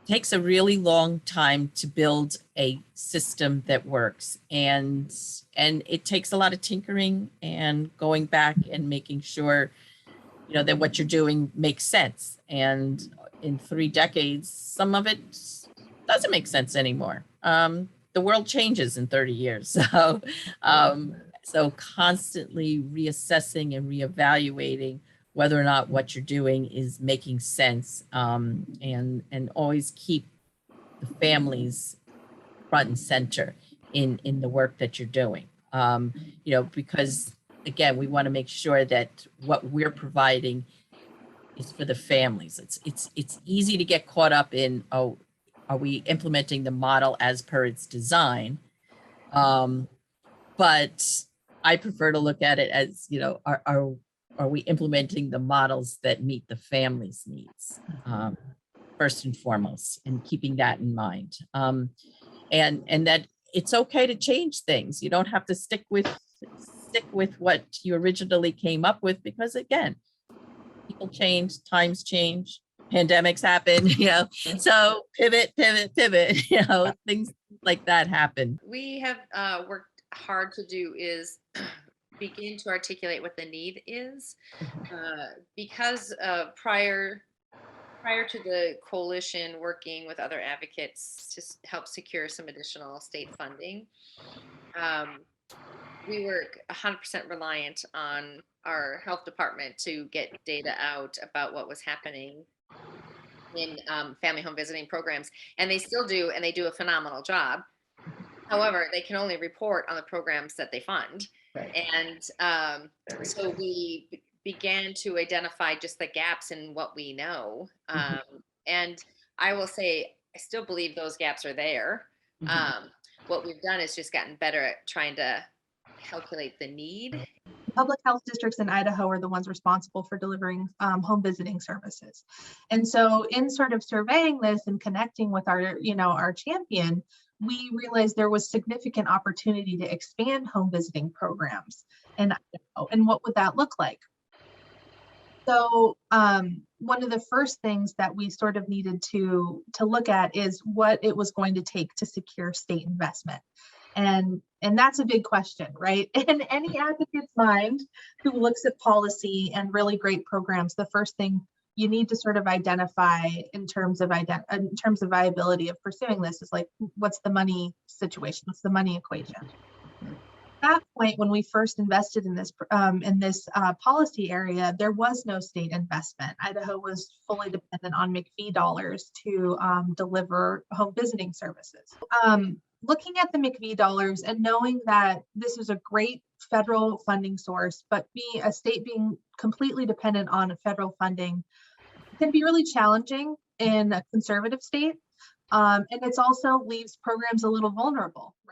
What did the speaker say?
takes a really long time to build a system that works, and it takes a lot of tinkering and going back and making sure, you know, that what you're doing makes sense. And in 3 decades, some of it doesn't make sense anymore. The world changes in 30 years. So constantly reassessing and reevaluating whether or not what you're doing is making sense, and always keep the families front and center in the work that you're doing. You know, because again, we want to make sure that what we're providing is for the families. It's easy to get caught up in, oh, are we implementing the model as per its design? But I prefer to look at it as, you know, are we implementing the models that meet the family's needs, first and foremost, and keeping that in mind. And that it's okay to change things. You don't have to stick with what you originally came up with, because again, people change, times change, pandemics happen, you know, so pivot, you know, things like that happen. We have worked hard to do is begin to articulate what the need is, because prior to the coalition working with other advocates to help secure some additional state funding, um, we were 100% reliant on our health department to get data out about what was happening in family home visiting programs. And they still do, and they do a phenomenal job. However, they can only report on the programs that they fund. Right. And so we began to identify just the gaps in what we know. And I will say, I still believe those gaps are there. What we've done is just gotten better at trying to calculate the need. Public health districts in Idaho are the ones responsible for delivering home visiting services. And so in sort of surveying this and connecting with our, you know, our champion, we realized there was significant opportunity to expand home visiting programs in Idaho. And what would that look like? So one of the first things that we sort of needed to look at is what it was going to take to secure state investment. And that's a big question, right? In any advocate's mind who looks at policy and really great programs, the first thing you need to sort of identify in terms of viability of pursuing this is like, what's the money situation? What's the money equation? At that point, when we first invested in this policy area, there was no state investment. Idaho was fully dependent on McPhee dollars to deliver home visiting services. Looking at the McVie dollars and knowing that this is a great federal funding source, but a state being completely dependent on federal funding can be really challenging in a conservative state. And it's also leaves programs a little vulnerable.